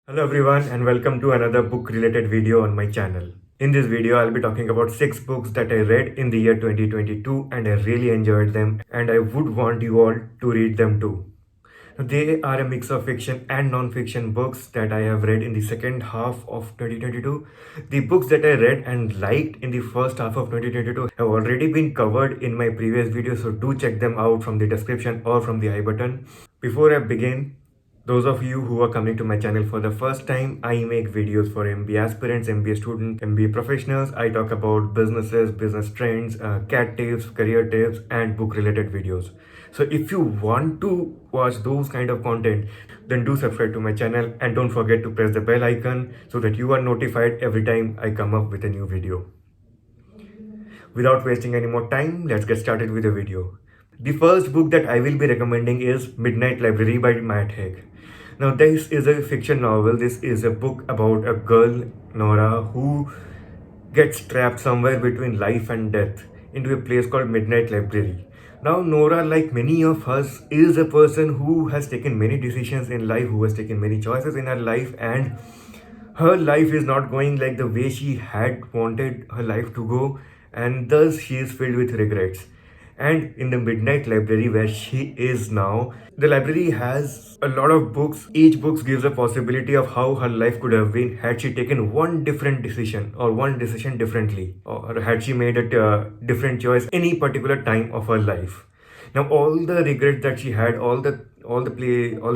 Hello everyone and welcome to another book related video on my channel. In this video I'll be talking about 6 books that I read in the year 2022 and I really enjoyed them and I would want you all to read them too. They are a mix of fiction and non-fiction books that I have read in the second half of 2022. The books that I read and liked in the first half of 2022 have already been covered in my previous video, so do check them out from the description or from the I button. Before I begin, those of you who are coming to my channel for the first time, I make videos for MBA aspirants, MBA students, MBA professionals. I talk about businesses, business trends, cat tips, career tips, and book related videos. So if you want to watch those kind of content, then do subscribe to my channel and don't forget to press the bell icon so that you are notified every time I come up with a new video. Without wasting any more time, let's get started with the video. The first book that I will be recommending is Midnight Library by Matt Haig. Now, this is a fiction novel. This is a book about a girl, Nora, who gets trapped somewhere between life and death into a place called Midnight Library. Now, Nora, like many of us, is a person who has taken many decisions in life, who has taken many choices in her life, and her life is not going like the way she had wanted her life to go, and thus she is filled with regrets. And in the Midnight Library where she is now, the library has a lot of books. Each book gives a possibility of how her life could have been had she taken one different decision or one decision differently, or had she made a different choice any particular time of her life. Now all the regrets that she had, all the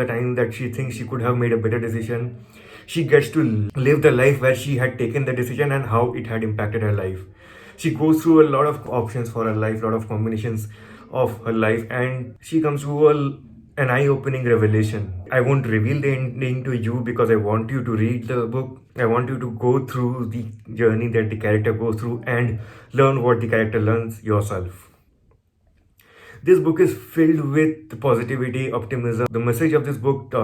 time that she thinks she could have made a better decision, she gets to live the life where she had taken the decision and how it had impacted her life. She goes through a lot of options for her life, a lot of combinations of her life, and she comes to an eye-opening revelation. I won't reveal the ending to you because I want you to read the book. I want you to go through the journey that the character goes through and learn what the character learns yourself. This book is filled with positivity, optimism. The message of this book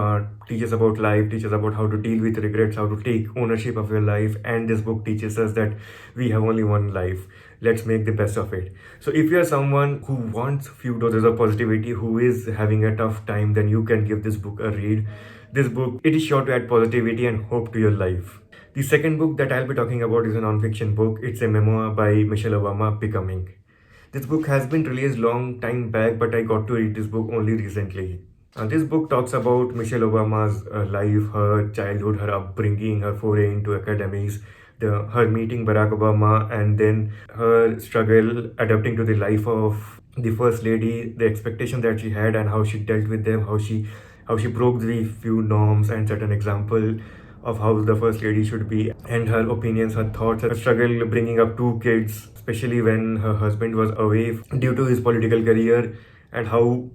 teaches about life, teaches about how to deal with regrets, how to take ownership of your life. And this book teaches us that we have only one life. Let's make the best of it. So if you are someone who wants few doses of positivity, who is having a tough time, then you can give this book a read. This book, it is sure to add positivity and hope to your life. The second book that I'll be talking about is a non-fiction book. It's a memoir by Michelle Obama, Becoming. This book has been released long time back, but I got to read this book only recently. This book talks about Michelle Obama's life, her childhood, her upbringing, her foray into academics, her meeting Barack Obama, and then her struggle adapting to the life of the first lady, the expectation that she had, and how she dealt with them, how she broke the few norms and set an example of how the first lady should be, and her opinions, her thoughts, her struggle bringing up two kids, especially when her husband was away due to his political career, and how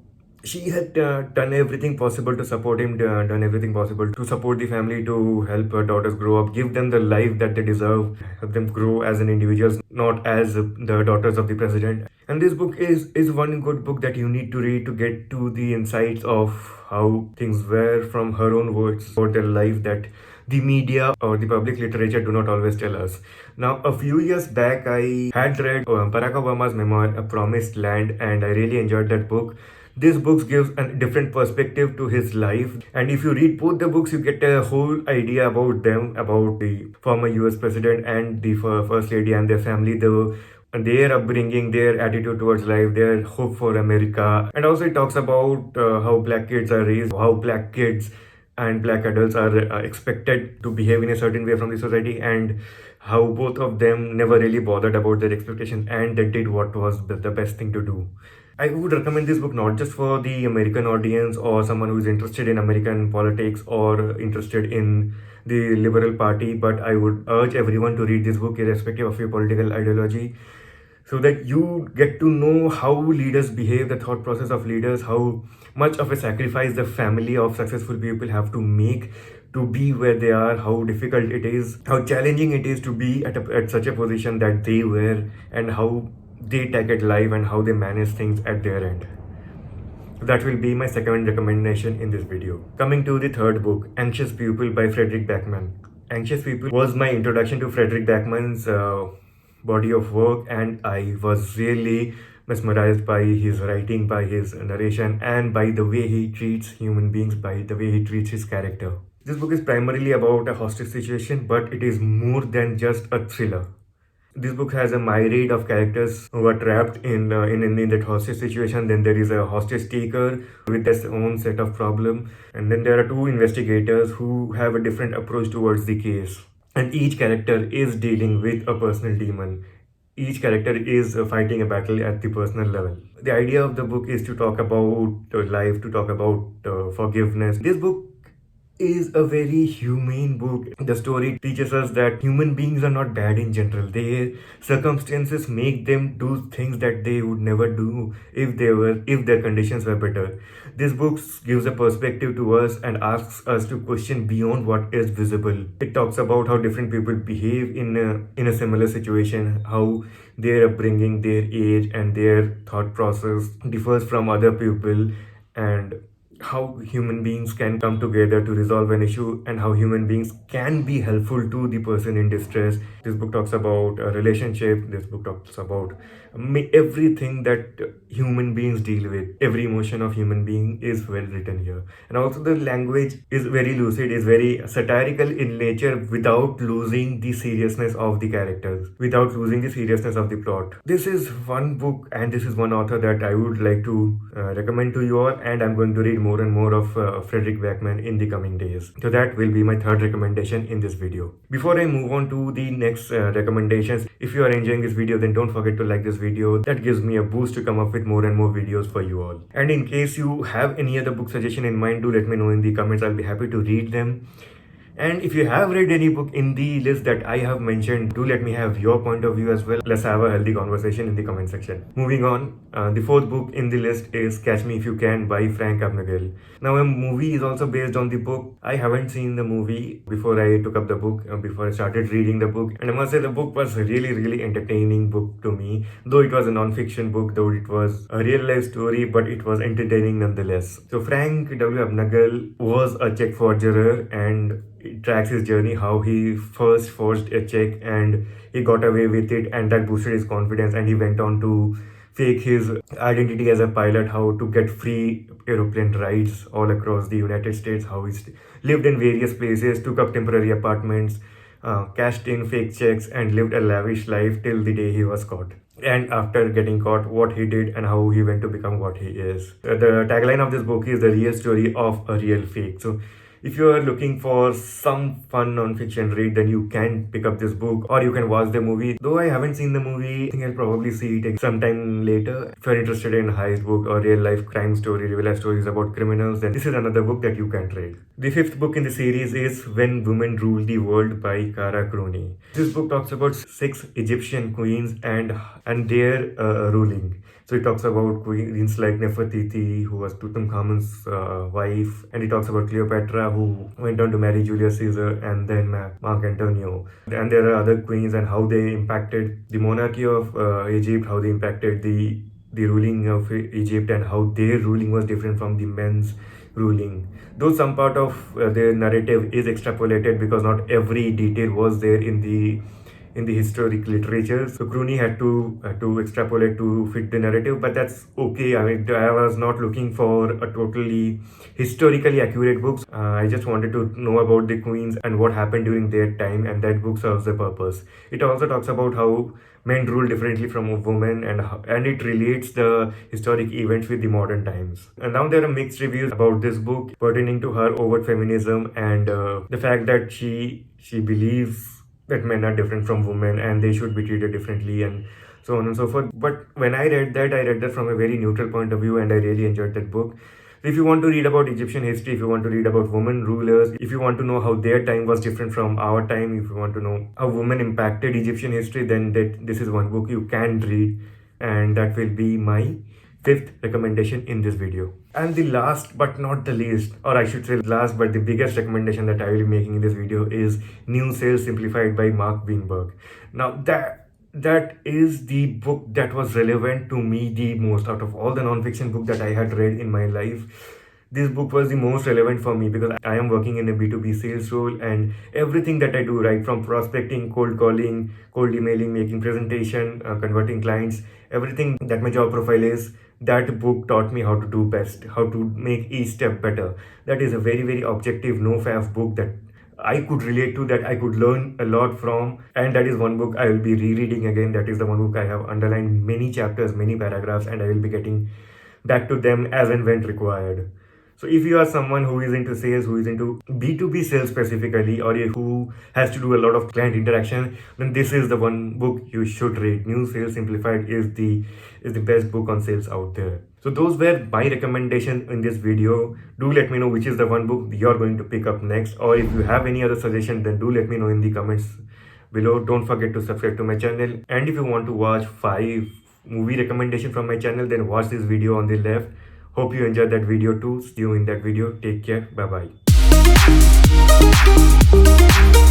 she had done everything possible to support him, done everything possible to support the family, to help her daughters grow up, give them the life that they deserve, help them grow as an individuals, not as the daughters of the president. And this book is one good book that you need to read to get to the insights of how things were from her own words about their life that the media or the public literature do not always tell us. Now, a few years back, I had read Barack Obama's memoir, A Promised Land, and I really enjoyed that book. This book gives a different perspective to his life, and if you read both the books, you get a whole idea about them, about the former US president and the first lady and their family, their upbringing, their attitude towards life, their hope for America. And also it talks about how black kids are raised, how black kids and black adults are expected to behave in a certain way from the society, and how both of them never really bothered about their expectations and they did what was the best thing to do. I would recommend this book not just for the American audience or someone who is interested in American politics or interested in the Liberal Party, but I would urge everyone to read this book irrespective of your political ideology, so that you get to know how leaders behave, the thought process of leaders, how much of a sacrifice the family of successful people have to make to be where they are, how difficult it is, how challenging it is to be at such a position that they were, and how they take it life and how they manage things at their end. That will be my second recommendation in this video. Coming to the third book, Anxious Pupil by Frederick Backman. Anxious Pupil was my introduction to Frederick Backman's body of work, and I was really mesmerized by his writing, by his narration, and by the way he treats human beings, by the way he treats his character. This book is primarily about a hostage situation, but it is more than just a thriller. This book has a myriad of characters who are trapped in that hostage situation. Then there is a hostage taker with his own set of problem, and then there are two investigators who have a different approach towards the case. And each character is dealing with a personal demon. Each character is fighting a battle at the personal level. The idea of the book is to talk about life, to talk about forgiveness. This book is a very humane book. The story teaches us that human beings are not bad in general. Their circumstances make them do things that they would never do if their conditions were better. This book gives a perspective to us and asks us to question beyond what is visible. It talks about how different people behave in a similar situation, how their upbringing, their age, and their thought process differs from other people, and how human beings can come together to resolve an issue, and how human beings can be helpful to the person in distress. This book talks about a relationship. This book talks about everything that human beings deal with. Every emotion of human being is well written here, and also the language is very lucid, is very satirical in nature, without losing the seriousness of the characters, without losing the seriousness of the plot. This is one book and this is one author that I would like to recommend to you all, and I'm going to read more and more of Frederick Backman in the coming days. So that will be my third recommendation in this video. Before I move on to the next recommendations, if you are enjoying this video, then don't forget to like this video. That gives me a boost to come up with more and more videos for you all. And in case you have any other book suggestion in mind, do let me know in the comments. I'll be happy to read them. And if you have read any book in the list that I have mentioned, do let me have your point of view as well. Let's have a healthy conversation in the comment section. Moving on, the fourth book in the list is Catch Me If You Can by Frank Abagnale. Now, a movie is also based on the book. I haven't seen the movie before I took up the book, before I started reading the book. And I must say the book was a really entertaining book to me. Though it was a non-fiction book, though it was a real life story, but it was entertaining nonetheless. So Frank W. Abagnale was a check forger, and it tracks his journey, how he first forged a check and he got away with it, and that boosted his confidence, and he went on to fake his identity as a pilot, how to get free aeroplane rides all across the United States, how he lived in various places, took up temporary apartments, cashed in fake checks, and lived a lavish life till the day he was caught. And after getting caught, what he did and how he went to become what he is. The tagline of this book is the real story of a real fake. So if you are looking for some fun non-fiction read, then you can pick up this book, or you can watch the movie. Though I haven't seen the movie, I think I'll probably see it sometime later. If you're interested in heist book or real life crime story, real life stories about criminals, then this is another book that you can read. The fifth book in the series is When Women Rule the World by Cara Crony. This book talks about 6 Egyptian queens and their ruling. So it talks about queens like Nefertiti, who was Tutankhamun's wife, and it talks about Cleopatra, who went on to marry Julius Caesar, and then Mark Antonio. And there are other queens and how they impacted the monarchy of Egypt, how they impacted the ruling of Egypt, and how their ruling was different from the men's ruling. Though some part of their narrative is extrapolated, because not every detail was there in the historic literature. So Clooney had to extrapolate to fit the narrative, but that's okay. I mean, I was not looking for a totally historically accurate book. I just wanted to know about the queens and what happened during their time, and that book serves the purpose. It also talks about how men rule differently from women, and it relates the historic events with the modern times. And now there are mixed reviews about this book pertaining to her overt feminism, and the fact that she believes that men are different from women and they should be treated differently, and so on and so forth. But when I read that from a very neutral point of view, and I really enjoyed that book. If you want to read about Egyptian history, if you want to read about women rulers, if you want to know how their time was different from our time, if you want to know how women impacted Egyptian history, then this is one book you can read, and that will be my fifth recommendation in this video. And the last but not the least, or I should say last but the biggest recommendation that I will be making in this video is New Sales Simplified by Mark Weinberg. Now that is the book that was relevant to me the most out of all the non-fiction book that I had read in my life. This book was the most relevant for me because I am working in a B2B sales role, and everything that I do, right from prospecting, cold calling, cold emailing, making presentation, converting clients, everything that my job profile is, that book taught me how to do best, how to make each step better. That is a very, very objective, no faff book that I could relate to, that I could learn a lot from. And that is one book I will be rereading again. That is the one book I have underlined many chapters, many paragraphs, and I will be getting back to them as and when required. So if you are someone who is into sales, who is into B2B sales specifically, or who has to do a lot of client interaction, then this is the one book you should read. New Sales Simplified is the best book on sales out there. So those were my recommendations in this video. Do let me know which is the one book you're going to pick up next, or if you have any other suggestion, then do let me know in the comments below. Don't forget to subscribe to my channel, and if you want to watch 5 movie recommendation from my channel, then watch this video on the left. Hope you enjoyed that video too. See you in that video. Take care. Bye bye.